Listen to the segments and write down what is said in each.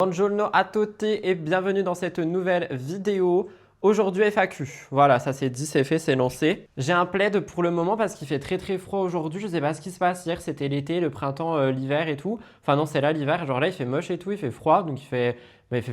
Buongiorno a tutti et bienvenue dans cette nouvelle vidéo. Aujourd'hui FAQ, voilà, ça c'est dit, c'est fait, c'est lancé. J'ai un plaid pour le moment parce qu'il fait très froid aujourd'hui, je sais pas ce qui se passe. Hier c'était l'été, le printemps, l'hiver et tout. Enfin non, c'est là l'hiver, genre là il fait moche et tout, il fait froid, donc il fait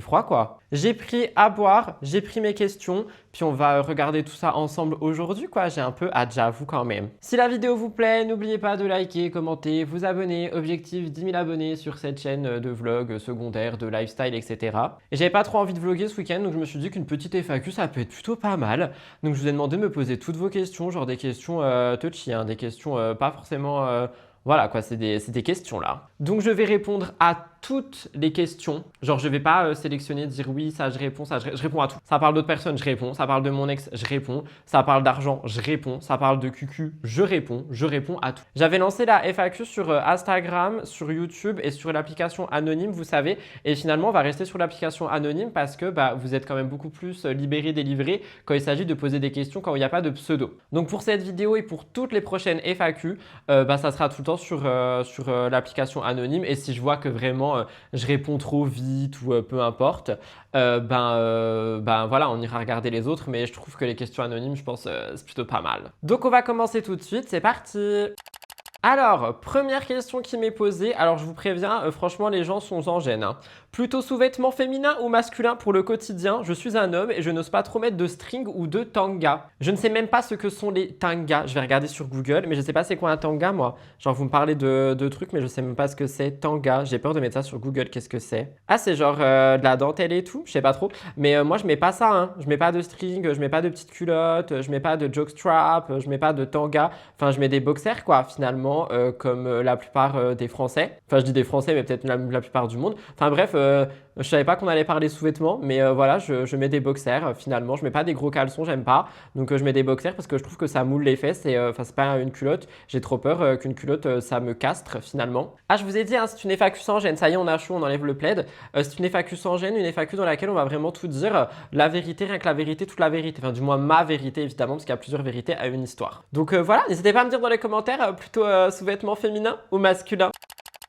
froid quoi. J'ai pris à boire, j'ai pris mes questions, puis on va regarder tout ça ensemble aujourd'hui quoi. J'ai un peu hâte, j'avoue quand même. Si la vidéo vous plaît, n'oubliez pas de liker, commenter, vous abonner. Objectif 10 000 abonnés sur cette chaîne de vlog secondaire, de lifestyle, etc. Et j'avais pas trop envie de vlogger ce week-end, donc je me suis dit qu'une petite FAQ ça peut être plutôt pas mal. Donc je vous ai demandé de me poser toutes vos questions, genre des questions touchy, hein, des questions pas forcément... Voilà quoi, c'est des questions là. Donc je vais répondre à toutes les questions. Genre je vais pas sélectionner, dire oui, ça je réponds, je réponds à tout. Ça parle d'autres personnes, je réponds. Ça parle de mon ex, je réponds. Ça parle d'argent, je réponds. Ça parle de cucu, je réponds à tout. J'avais lancé la FAQ sur Instagram, sur YouTube et sur l'application Anonyme, vous savez. Et finalement, on va rester sur l'application Anonyme parce que vous êtes quand même beaucoup plus libéré, délivré quand il s'agit de poser des questions quand il n'y a pas de pseudo. Donc pour cette vidéo et pour toutes les prochaines FAQ, ça sera tout le temps sur l'application Anonyme. Et si je vois que vraiment je réponds trop vite ou peu importe, voilà, on ira regarder les autres. Mais je trouve que les questions anonymes, je pense, c'est plutôt pas mal. Donc on va commencer tout de suite, c'est parti! Alors, première question qui m'est posée. Alors, je vous préviens, franchement, les gens sont en gêne, hein. Plutôt sous-vêtements féminins ou masculins pour le quotidien? Je suis un homme et je n'ose pas trop mettre de string ou de tanga. Je ne sais même pas ce que sont les tangas. Je vais regarder sur Google, mais je ne sais pas c'est quoi un tanga, moi. Genre, vous me parlez de trucs, mais je ne sais même pas ce que c'est, tanga. J'ai peur de mettre ça sur Google. Qu'est-ce que c'est? Ah, c'est genre de la dentelle et tout? Je sais pas trop. Mais moi, je mets pas ça, hein. Je mets pas de string, je mets pas de petites culottes, je mets pas de jockstrap, je mets pas de tanga. Enfin, je mets des boxers, quoi, finalement. Comme la plupart des Français. Enfin, je dis des Français, mais peut-être la plupart du monde. Enfin bref, je savais pas qu'on allait parler sous-vêtements, mais voilà, je mets des boxers finalement. Je mets pas des gros caleçons, j'aime pas. Donc je mets des boxers parce que je trouve que ça moule les fesses et enfin c'est pas une culotte. J'ai trop peur qu'une culotte ça me castre finalement. Ah, je vous ai dit, hein, c'est une FAQ sans gêne. Ça y est, on a chaud, on enlève le plaid. C'est une FAQ sans gêne, une FAQ dans laquelle on va vraiment tout dire. La vérité, rien que la vérité, toute la vérité. Enfin, du moins ma vérité évidemment, parce qu'il y a plusieurs vérités à une histoire. Donc voilà, n'hésitez pas à me dire dans les commentaires plutôt sous-vêtements féminins ou masculins.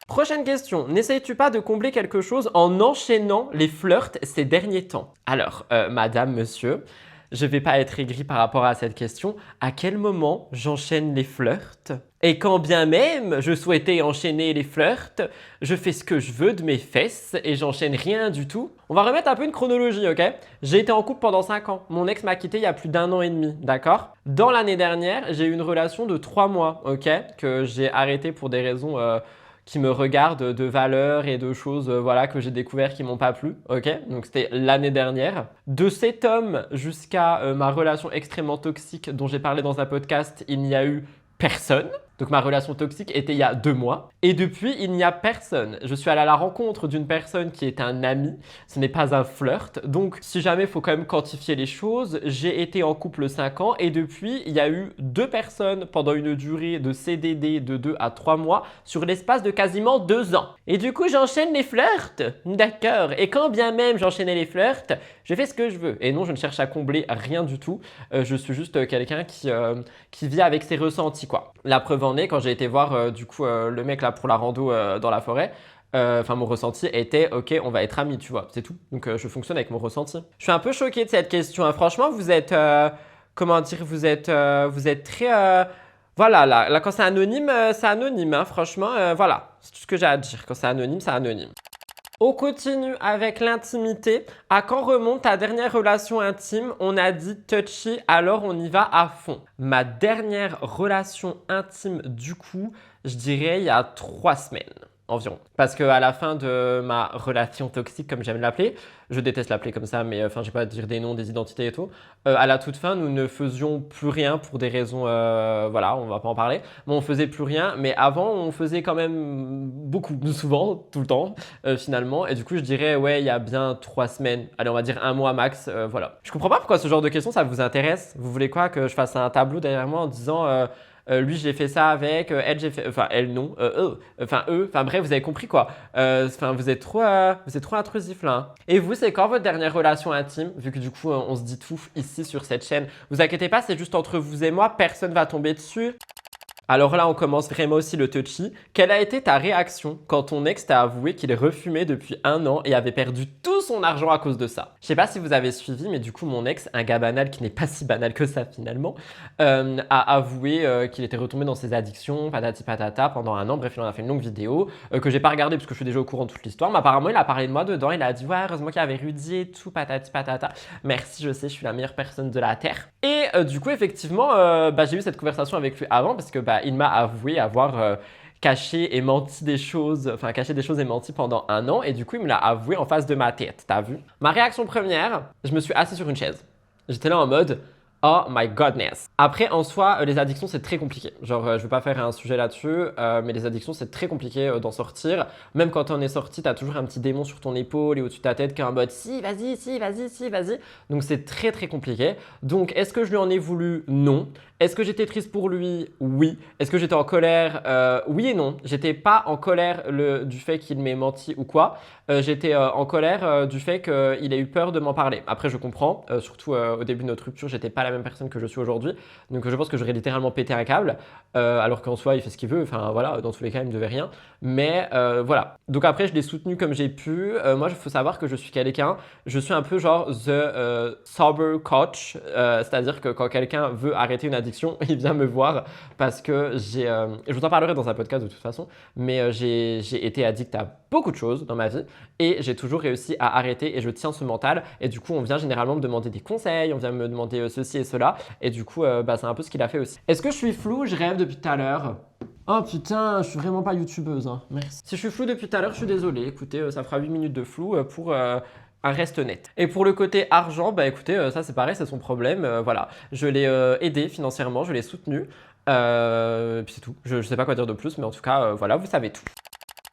Prochaine question, n'essayes-tu pas de combler quelque chose en enchaînant les flirts ces derniers temps? Alors, madame, monsieur, je ne vais pas être aigri par rapport à cette question. À quel moment j'enchaîne les flirts? Et quand bien même je souhaitais enchaîner les flirts, je fais ce que je veux de mes fesses et j'enchaîne rien du tout. On va remettre un peu une chronologie, ok? J'ai été en couple pendant 5 ans. Mon ex m'a quitté il y a plus d'1 an et demi, d'accord? Dans l'année dernière, j'ai eu une relation de 3 mois, ok? Que j'ai arrêté pour des raisons... qui me regardent de valeurs et de choses voilà, que j'ai découvert qui m'ont pas plu, ok? Donc c'était l'année dernière. De cet homme jusqu'à ma relation extrêmement toxique dont j'ai parlé dans un podcast, il n'y a eu personne. Donc ma relation toxique était il y a 2 mois. Et depuis, il n'y a personne. Je suis allé à la rencontre d'une personne qui est un ami. Ce n'est pas un flirt. Donc si jamais il faut quand même quantifier les choses, j'ai été en couple 5 ans et depuis, il y a eu 2 personnes pendant une durée de CDD de 2 à 3 mois sur l'espace de quasiment 2 ans. Et du coup, j'enchaîne les flirts. D'accord. Et quand bien même j'enchaînais les flirts, je fais ce que je veux. Et non, je ne cherche à combler rien du tout. Je suis juste quelqu'un qui vit avec ses ressentis, quoi. La preuve en est, quand j'ai été voir le mec là pour la rando dans la forêt, mon ressenti était ok, on va être amis, tu vois, c'est tout. Donc je fonctionne avec mon ressenti. Je suis un peu choquée de cette question, hein. Franchement, vous êtes, comment dire, vous êtes très... voilà, là quand c'est anonyme, hein. Franchement, voilà, c'est tout ce que j'ai à dire. Quand c'est anonyme, c'est anonyme. On continue avec l'intimité. À quand remonte ta dernière relation intime? On a dit touchy, alors on y va à fond. Ma dernière relation intime, du coup, je dirais il y a 3 semaines environ. Parce qu'à la fin de ma relation toxique, comme j'aime l'appeler, je déteste l'appeler comme ça, mais enfin, je vais pas dire des noms, des identités et tout. À la toute fin, nous ne faisions plus rien pour des raisons, voilà, on va pas en parler. Mais on faisait plus rien, mais avant, on faisait quand même beaucoup, souvent, tout le temps, finalement. Et du coup, je dirais, ouais, il y a bien 3 semaines. Allez, on va dire 1 mois max, voilà. Je comprends pas pourquoi ce genre de questions, ça vous intéresse. Vous voulez quoi? Que je fasse un tableau derrière moi en disant... lui j'ai fait ça avec, elle j'ai fait, enfin elle non, eux, enfin bref vous avez compris quoi. Vous êtes trop intrusif là, hein. Et vous c'est quand votre dernière relation intime? Vu que du coup on se dit tout ici sur cette chaîne. Vous inquiétez pas, c'est juste entre vous et moi, personne va tomber dessus. Alors là, on commence vraiment aussi le touchy. Quelle a été ta réaction quand ton ex t'a avoué qu'il refumait depuis 1 an et avait perdu tout son argent à cause de ça? Je sais pas si vous avez suivi, mais du coup, mon ex, un gars banal qui n'est pas si banal que ça finalement, a avoué qu'il était retombé dans ses addictions, patati patata, pendant 1 an. Bref, il en a fait une longue vidéo que j'ai pas regardée parce que je suis déjà au courant de toute l'histoire. Mais apparemment, il a parlé de moi dedans. Il a dit ouais, heureusement qu'il y avait Rudy et tout, patati patata. Merci, je sais, je suis la meilleure personne de la terre. Et du coup, effectivement, j'ai eu cette conversation avec lui avant parce que il m'a avoué avoir caché et menti des choses, enfin caché des choses et menti pendant 1 an et du coup il me l'a avoué en face de ma tête, t'as vu? Ma réaction première, je me suis assis sur une chaise. J'étais là en mode oh my godness. Après, en soi, les addictions, c'est très compliqué. Genre, je vais pas faire un sujet là-dessus, mais les addictions, c'est très compliqué d'en sortir. Même quand on est sorti, t'as toujours un petit démon sur ton épaule et au-dessus de ta tête qui est en mode si, vas-y, si, vas-y, si, vas-y. Donc, c'est très, très compliqué. Donc, est-ce que je lui en ai voulu? Non. Est-ce que j'étais triste pour lui? Oui. Est-ce que j'étais en colère? Oui et non. J'étais pas en colère du fait qu'il m'ait menti ou quoi. J'étais en colère du fait qu'il ait eu peur de m'en parler. Après, je comprends. Surtout au début de notre rupture, j'étais pas la même personne que je suis aujourd'hui. Donc, je pense que j'aurais littéralement pété un câble. Alors qu'en soi, il fait ce qu'il veut. Enfin, voilà, dans tous les cas, il me devait rien. Mais voilà. Donc, après, je l'ai soutenu comme j'ai pu. Moi, il faut savoir que je suis quelqu'un. Je suis un peu genre the sober coach. C'est-à-dire que quand quelqu'un veut arrêter une addiction, il vient me voir parce que je vous en parlerai dans un podcast de toute façon, mais j'ai été addict à beaucoup de choses dans ma vie et j'ai toujours réussi à arrêter et je tiens ce mental et du coup on vient généralement me demander des conseils, on vient me demander ceci et cela et du coup c'est un peu ce qu'il a fait aussi. Est-ce que je suis floue? Je rêve depuis tout à l'heure. Oh putain, je suis vraiment pas youtubeuse, hein. Merci. Si je suis floue depuis tout à l'heure, je suis désolé. Écoutez, ça fera 8 minutes de flou pour un reste net. Et pour le côté argent, écoutez, ça c'est pareil, c'est son problème. Voilà, je l'ai aidé financièrement, je l'ai soutenu. Puis c'est tout. Je sais pas quoi dire de plus, mais en tout cas, voilà, vous savez tout.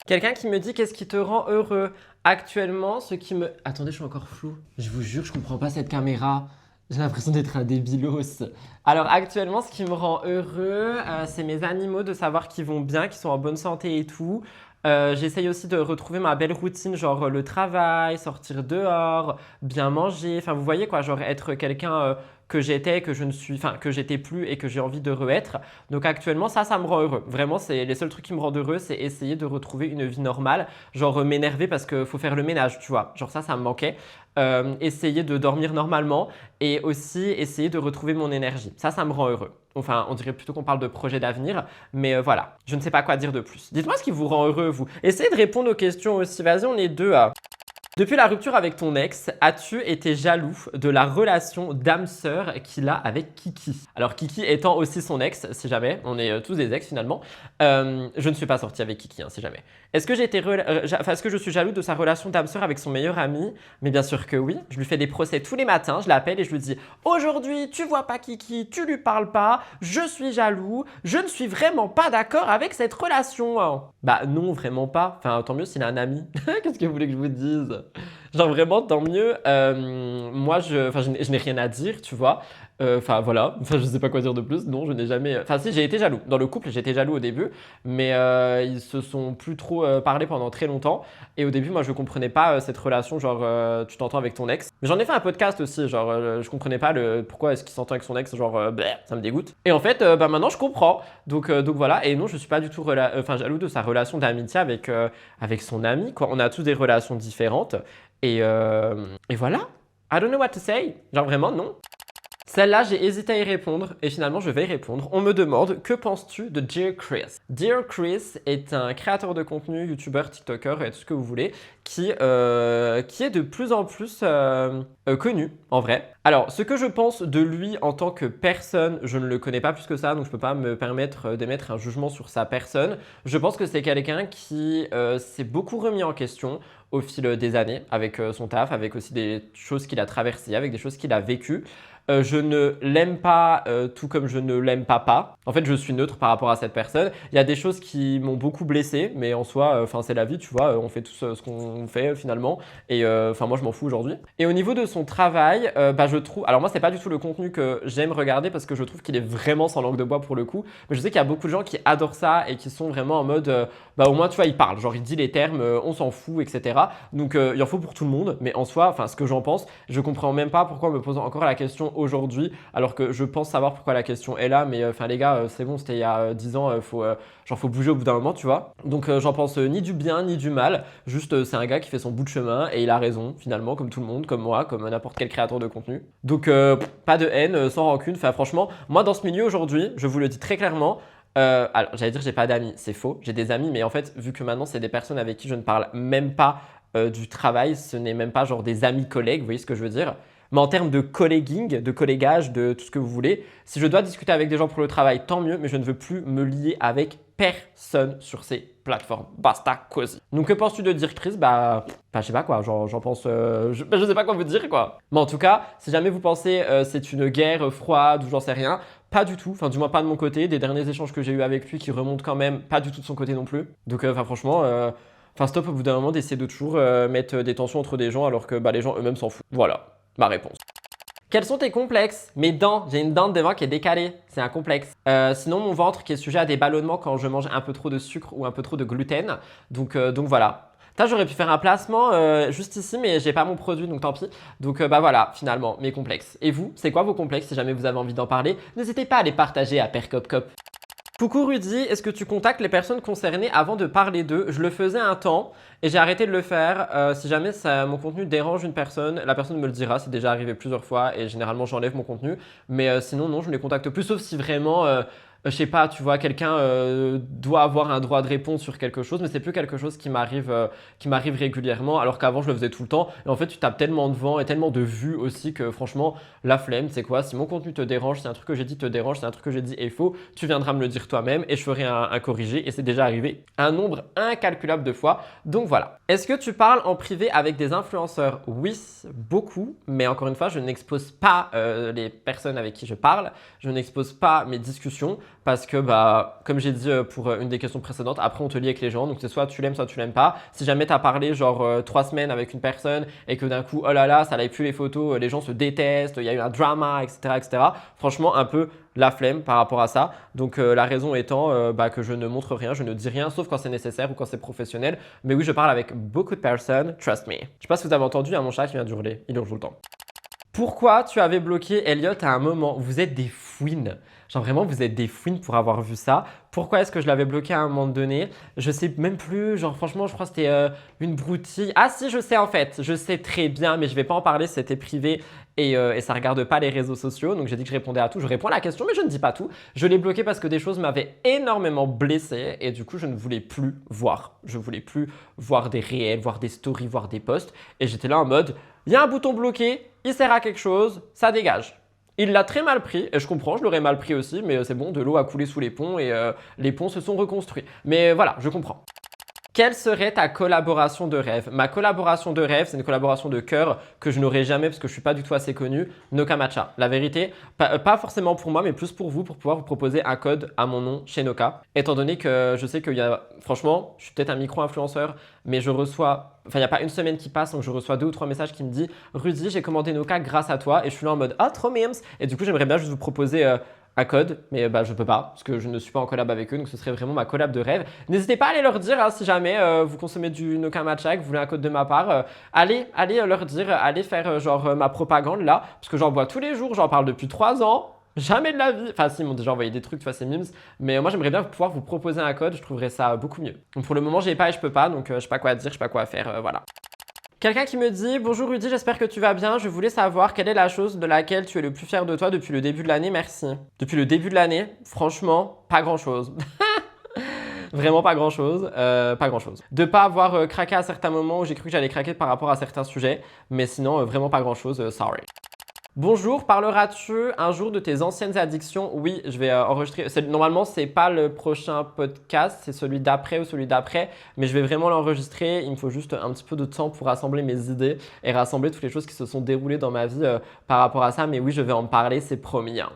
Quelqu'un qui me dit qu'est-ce qui te rend heureux? Actuellement, ce qui me... Attendez, je suis encore flou. Je vous jure, je comprends pas cette caméra. J'ai l'impression d'être un débilos. Alors actuellement, ce qui me rend heureux, c'est mes animaux, de savoir qu'ils vont bien, qu'ils sont en bonne santé et tout. J'essaye aussi de retrouver ma belle routine, genre le travail, sortir dehors, bien manger. Enfin, vous voyez quoi, genre être quelqu'un que j'étais, que je ne suis, enfin que j'étais plus et que j'ai envie de re-être. Donc actuellement, ça me rend heureux. Vraiment, c'est les seuls trucs qui me rendent heureux, c'est essayer de retrouver une vie normale. Genre m'énerver parce qu'il faut faire le ménage, tu vois. Genre ça me manquait. Essayer de dormir normalement et aussi essayer de retrouver mon énergie. Ça me rend heureux. Enfin, on dirait plutôt qu'on parle de projet d'avenir, mais voilà, je ne sais pas quoi dire de plus. Dites-moi ce qui vous rend heureux, vous. Essayez de répondre aux questions aussi. Vas-y, on est deux à... Depuis la rupture avec ton ex, as-tu été jaloux de la relation d'âme-sœur qu'il a avec Kiki? Alors Kiki étant aussi son ex, si jamais, on est tous des ex finalement. Je ne suis pas sortie avec Kiki, si jamais. Est-ce que est-ce que je suis jaloux de sa relation d'âme-sœur avec son meilleur ami? Mais bien sûr que oui. Je lui fais des procès tous les matins, je l'appelle et je lui dis « Aujourd'hui, tu vois pas Kiki, tu lui parles pas, je suis jaloux, je ne suis vraiment pas d'accord avec cette relation. » Bah non, vraiment pas. Enfin, tant mieux s'il a un ami. Qu'est-ce que vous voulez que je vous dise? Genre vraiment, tant mieux. Moi, je n'ai rien à dire, tu vois. Enfin, voilà. Enfin, je sais pas quoi dire de plus. Non, je n'ai jamais... Enfin, si, j'ai été jaloux. Dans le couple, j'étais jaloux au début. Mais ils se sont plus trop parlé pendant très longtemps. Et au début, moi, je comprenais pas cette relation, genre, tu t'entends avec ton ex. Mais j'en ai fait un podcast aussi, genre, je comprenais pas pourquoi est-ce qu'il s'entend avec son ex, genre, ça me dégoûte. Et en fait, maintenant, je comprends. Donc voilà. Et non, je suis pas du tout jaloux de sa relation d'amitié avec son ami, quoi. On a tous des relations différentes. Et voilà. I don't know what to say. Genre vraiment, non. Celle-là, j'ai hésité à y répondre et finalement, je vais y répondre. On me demande, que penses-tu de Dear Chris? Dear Chris est un créateur de contenu, youtubeur, tiktoker et tout ce que vous voulez, qui est de plus en plus connu, en vrai. Alors, ce que je pense de lui en tant que personne, je ne le connais pas plus que ça, donc je ne peux pas me permettre d'émettre un jugement sur sa personne. Je pense que c'est quelqu'un qui s'est beaucoup remis en question au fil des années, avec son taf, avec aussi des choses qu'il a traversées, avec des choses qu'il a vécues. Je ne l'aime pas tout comme je ne l'aime pas. En fait, je suis neutre par rapport à cette personne. Il y a des choses qui m'ont beaucoup blessé, mais en soi, c'est la vie, tu vois. On fait tous ce qu'on fait finalement. Et moi, je m'en fous aujourd'hui. Et au niveau de son travail, je trouve... Alors moi, c'est pas du tout le contenu que j'aime regarder parce que je trouve qu'il est vraiment sans langue de bois pour le coup. Mais je sais qu'il y a beaucoup de gens qui adorent ça et qui sont vraiment en mode... au moins, tu vois, il parle. Genre, il dit les termes, on s'en fout, etc. Donc, il en faut pour tout le monde. Mais en soi, ce que j'en pense, je comprends même pas pourquoi en me posant encore la question aujourd'hui, alors que je pense savoir pourquoi la question est là, mais enfin les gars, c'est bon, c'était il y a 10 ans, faut bouger au bout d'un moment, tu vois. Donc j'en pense ni du bien ni du mal, juste c'est un gars qui fait son bout de chemin et il a raison finalement, comme tout le monde, comme moi, comme n'importe quel créateur de contenu. Donc pas de haine, sans rancune, enfin franchement, moi dans ce milieu aujourd'hui, je vous le dis très clairement, alors j'allais dire j'ai pas d'amis, c'est faux, j'ai des amis, mais en fait vu que maintenant c'est des personnes avec qui je ne parle même pas du travail, ce n'est même pas genre des amis collègues, vous voyez ce que je veux dire? Mais en termes de colleaguing, de collégage, de tout ce que vous voulez, si je dois discuter avec des gens pour le travail, tant mieux, mais je ne veux plus me lier avec personne sur ces plateformes. Basta, cosy. Donc que penses-tu de dire Chris? Je sais pas quoi, j'en pense, je sais pas quoi vous dire quoi. Mais en tout cas, si jamais vous pensez c'est une guerre froide ou j'en sais rien, pas du tout, enfin du moins pas de mon côté, des derniers échanges que j'ai eu avec lui qui remontent quand même pas du tout de son côté non plus. Donc franchement, stop au bout d'un moment d'essayer de toujours mettre des tensions entre des gens alors que les gens eux-mêmes s'en foutent. Voilà ma réponse. Quels sont tes complexes? Mes dents, j'ai une dent de devant qui est décalée, c'est un complexe. Sinon mon ventre qui est sujet à des ballonnements quand je mange un peu trop de sucre ou un peu trop de gluten. Donc voilà. J'aurais pu faire un placement juste ici, mais j'ai pas mon produit, donc tant pis. Donc voilà, finalement, mes complexes. Et vous, c'est quoi vos complexes? Si jamais vous avez envie d'en parler, n'hésitez pas à les partager à Percopcop. Coucou Rudy, est-ce que tu contactes les personnes concernées avant de parler d'eux? Je le faisais un temps et j'ai arrêté de le faire. Si jamais mon contenu dérange une personne, la personne me le dira. C'est déjà arrivé plusieurs fois et généralement j'enlève mon contenu. Mais sinon non, je ne les contacte plus sauf si vraiment je sais pas, tu vois, quelqu'un doit avoir un droit de réponse sur quelque chose, mais c'est plus quelque chose qui m'arrive régulièrement, alors qu'avant je le faisais tout le temps. Et en fait, tu tapes tellement de vent et tellement de vues aussi que franchement, la flemme, c'est quoi? Si mon contenu te dérange, si un truc que j'ai dit te dérange, si un truc que j'ai dit est faux, tu viendras me le dire toi-même et je ferai un corrigé. Et c'est déjà arrivé un nombre incalculable de fois. Donc voilà. Est-ce que tu parles en privé avec des influenceurs? Oui, beaucoup, mais encore une fois, je n'expose pas les personnes avec qui je parle. Je n'expose pas mes discussions. Parce que, comme j'ai dit pour une des questions précédentes, après on te lie avec les gens. Donc c'est soit tu l'aimes pas. Si jamais tu as parlé genre 3 semaines avec une personne et que d'un coup, oh là là, ça n'avait plus les photos, les gens se détestent, il y a eu un drama, etc. Franchement, un peu la flemme par rapport à ça. Donc la raison étant que je ne montre rien, je ne dis rien, sauf quand c'est nécessaire ou quand c'est professionnel. Mais oui, je parle avec beaucoup de personnes, trust me. Je sais pas si vous avez entendu, il y a mon chat qui vient d'hurler. Il hurle tout le temps. Pourquoi tu avais bloqué Elliot à un moment? Vous êtes des fouines. Genre vraiment, vous êtes des fouines pour avoir vu ça. Pourquoi est-ce que je l'avais bloqué à un moment donné? Je sais même plus. Genre franchement, je crois que c'était une broutille. Ah si, je sais en fait. Je sais très bien, mais je vais pas en parler. C'était privé et ça regarde pas les réseaux sociaux. Donc j'ai dit que je répondais à tout. Je réponds à la question, mais je ne dis pas tout. Je l'ai bloqué parce que des choses m'avaient énormément blessé et du coup, je ne voulais plus voir. Je voulais plus voir des réels, voir des stories, voir des posts. Et j'étais là en mode, il y a un bouton bloqué, il sert à quelque chose, ça dégage. Il l'a très mal pris, et je comprends, je l'aurais mal pris aussi, mais c'est bon, de l'eau a coulé sous les ponts et les ponts se sont reconstruits. Mais voilà, je comprends. Quelle serait ta collaboration de rêve? Ma collaboration de rêve, c'est une collaboration de cœur que je n'aurai jamais parce que je ne suis pas du tout assez connu. Noka Matcha. La vérité, pas forcément pour moi, mais plus pour vous, pour pouvoir vous proposer un code à mon nom chez Noka. Étant donné que je sais qu'il y a, franchement, je suis peut-être un micro-influenceur, mais je reçois, il n'y a pas une semaine qui passe, donc je reçois 2 ou 3 messages qui me disent Rudy, j'ai commandé Noka grâce à toi. Et je suis là en mode, ah, trop mimes. Et du coup, j'aimerais bien juste vous proposer un code, mais je peux pas parce que je ne suis pas en collab avec eux, donc ce serait vraiment ma collab de rêve. N'hésitez pas à aller leur dire si jamais vous consommez du Noka Matcha, que vous voulez un code de ma part, allez leur dire, allez faire ma propagande là, parce que j'en bois tous les jours, j'en parle depuis 3 ans. Jamais de la vie. Enfin, si, ils m'ont déjà envoyé des trucs, tu vois, c'est mimes. Mais moi, j'aimerais bien pouvoir vous proposer un code. Je trouverais ça beaucoup mieux. Donc, pour le moment, j'ai pas et je peux pas. Donc, je sais pas quoi dire, je sais pas quoi faire. Voilà. Quelqu'un qui me dit « Bonjour Rudy, j'espère que tu vas bien. Je voulais savoir quelle est la chose de laquelle tu es le plus fier de toi depuis le début de l'année. Merci. » Depuis le début de l'année, franchement, pas grand-chose. Vraiment pas grand-chose. Pas grand-chose. De pas avoir craqué à certains moments où j'ai cru que j'allais craquer par rapport à certains sujets. Mais sinon, vraiment pas grand-chose. Sorry. Bonjour, parleras-tu un jour de tes anciennes addictions? Oui, je vais enregistrer. Normalement, c'est pas le prochain podcast, c'est celui d'après ou celui d'après, mais je vais vraiment l'enregistrer. Il me faut juste un petit peu de temps pour rassembler mes idées et rassembler toutes les choses qui se sont déroulées dans ma vie par rapport à ça. Mais oui, je vais en parler, c'est promis. Hein.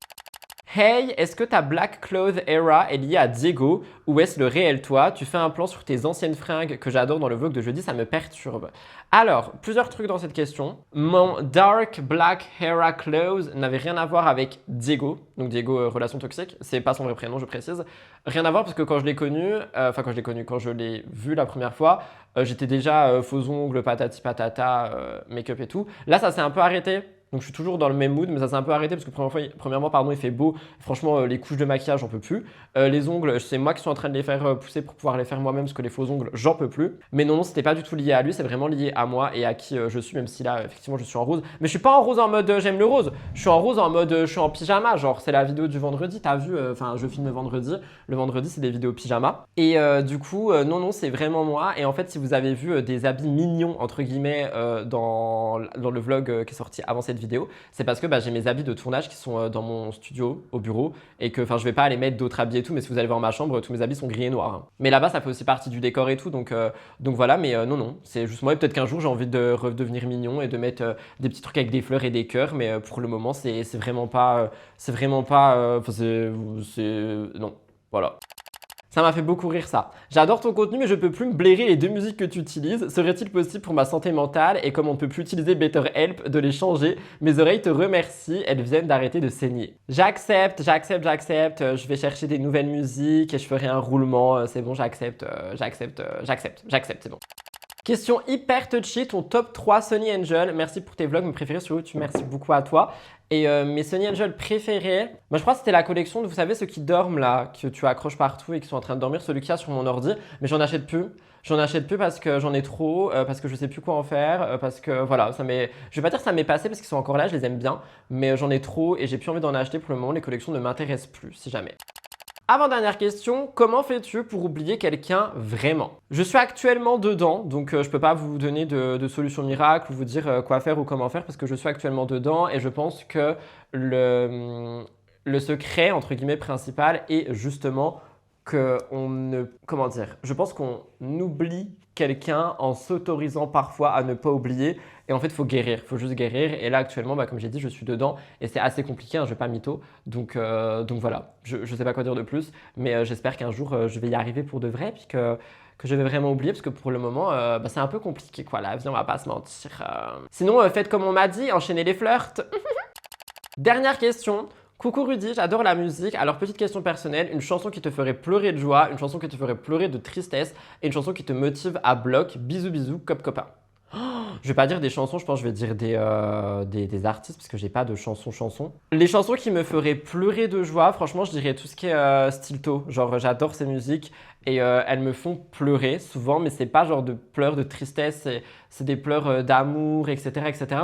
Hey, est-ce que ta Black Cloth Era est liée à Diego ou est-ce le réel toi? Tu fais un plan sur tes anciennes fringues que j'adore dans le vlog de jeudi, ça me perturbe. Alors, plusieurs trucs dans cette question. Mon Dark Black Era Clothes n'avait rien à voir avec Diego. Donc Diego, relation toxique. C'est pas son vrai prénom, je précise. Rien à voir parce que quand je l'ai connu, quand je l'ai vu la première fois, j'étais déjà faux ongles, patati patata, make-up et tout. Là, ça s'est un peu arrêté. Donc je suis toujours dans le même mood, mais ça s'est un peu arrêté parce que premièrement, pardon, il fait beau. Franchement, les couches de maquillage, j'en peux plus. Les ongles, c'est moi qui suis en train de les faire pousser pour pouvoir les faire moi-même parce que les faux ongles, j'en peux plus. Mais non, c'était pas du tout lié à lui, c'est vraiment lié à moi et à qui je suis, même si là, effectivement, je suis en rose. Mais je suis pas en rose en mode j'aime le rose. Je suis en rose en mode je suis en pyjama. Genre, c'est la vidéo du vendredi, t'as vu? Enfin, je filme le vendredi. Le vendredi, c'est des vidéos pyjama. Et du coup, non, c'est vraiment moi. Et en fait, si vous avez vu des habits mignons, entre guillemets, dans le vlog qui est sorti avant cette vidéo, c'est parce que j'ai mes habits de tournage qui sont dans mon studio, au bureau, et que je vais pas aller mettre d'autres habits et tout, mais si vous allez voir ma chambre, tous mes habits sont gris et noirs. Hein. Mais là-bas, ça fait aussi partie du décor et tout, donc voilà, mais non, c'est juste moi, et peut-être qu'un jour j'ai envie de redevenir mignon et de mettre des petits trucs avec des fleurs et des cœurs, mais pour le moment, c'est vraiment pas, non, voilà. Ça m'a fait beaucoup rire ça. J'adore ton contenu mais je peux plus me blairer les 2 musiques que tu utilises. Serait-il possible pour ma santé mentale et comme on ne peut plus utiliser BetterHelp de les changer? Mes oreilles te remercient, elles viennent d'arrêter de saigner. J'accepte. Je vais chercher des nouvelles musiques et je ferai un roulement. C'est bon, j'accepte, c'est bon. Question hyper touchy, ton top 3 Sonny Angel. Merci pour tes vlogs, mes préférés sur YouTube, merci beaucoup à toi. Et mes Sonny Angel préférés, moi je crois que c'était la collection de, vous savez, ceux qui dorment là, que tu accroches partout et qui sont en train de dormir, celui qu'il y a sur mon ordi, mais j'en achète plus. J'en achète plus parce que j'en ai trop, parce que je sais plus quoi en faire, parce que voilà, je vais pas dire que ça m'est passé parce qu'ils sont encore là, je les aime bien, mais j'en ai trop et j'ai plus envie d'en acheter pour le moment, les collections ne m'intéressent plus, si jamais. Avant-dernière question, comment fais-tu pour oublier quelqu'un vraiment? Je suis actuellement dedans, donc je peux pas vous donner de solution miracle ou vous dire quoi faire ou comment faire parce que je suis actuellement dedans et je pense que le secret, entre guillemets, principal est justement je pense qu'on oublie quelqu'un en s'autorisant parfois à ne pas oublier. Et en fait, il faut guérir, il faut juste guérir. Et là, actuellement, comme j'ai dit, je suis dedans et c'est assez compliqué, hein, je ne vais pas mytho. Donc voilà, je ne sais pas quoi dire de plus, mais j'espère qu'un jour, je vais y arriver pour de vrai, puis que je vais vraiment oublier, parce que pour le moment, c'est un peu compliqué, quoi, la vie, on va pas se mentir. Sinon, faites comme on m'a dit, enchaînez les flirts. Dernière question. Coucou Rudy, j'adore la musique. Alors petite question personnelle, une chanson qui te ferait pleurer de joie, une chanson qui te ferait pleurer de tristesse et une chanson qui te motive à bloc. Bisous bisous, cop copain. Je vais pas dire des chansons, je pense que je vais dire des artistes parce que j'ai pas de chansons. Les chansons qui me feraient pleurer de joie, franchement, je dirais tout ce qui est Stilto. Genre, j'adore ces musiques et elles me font pleurer souvent, mais c'est pas genre de pleurs de tristesse, c'est des pleurs d'amour, etc.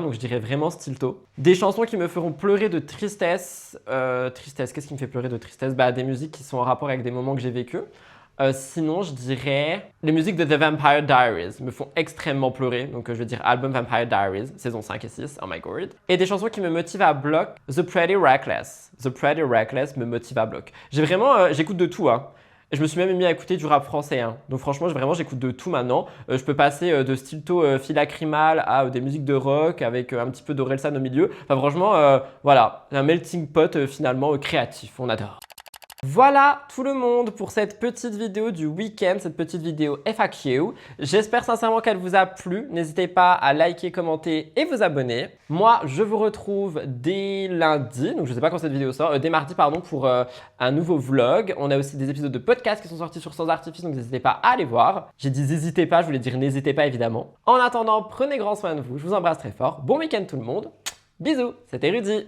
Donc, je dirais vraiment Stilto. Des chansons qui me feront pleurer de tristesse. Qu'est-ce qui me fait pleurer de tristesse? Des musiques qui sont en rapport avec des moments que j'ai vécus. Sinon, je dirais les musiques de The Vampire Diaries me font extrêmement pleurer. Donc, je vais dire album Vampire Diaries, saison 5 et 6, oh my god. Et des chansons qui me motivent à bloc, The Pretty Reckless. The Pretty Reckless me motive à bloc. J'écoute de tout, hein. Je me suis même mis à écouter du rap français. Hein. Donc franchement, j'écoute de tout maintenant. Je peux passer de Stilto Lacrymal à des musiques de rock avec un petit peu d'Orelsan au milieu. Enfin franchement, voilà, un melting pot finalement créatif, on adore. Voilà tout le monde pour cette petite vidéo du week-end, cette petite vidéo FAQ. J'espère sincèrement qu'elle vous a plu. N'hésitez pas à liker, commenter et vous abonner. Moi, je vous retrouve dès lundi, donc je ne sais pas quand cette vidéo sort, dès mardi pardon, pour un nouveau vlog. On a aussi des épisodes de podcast qui sont sortis sur Sans Artifice, donc n'hésitez pas à aller voir. J'ai dit n'hésitez pas, je voulais dire n'hésitez pas évidemment. En attendant, prenez grand soin de vous, je vous embrasse très fort. Bon week-end tout le monde. Bisous, c'était Rudy.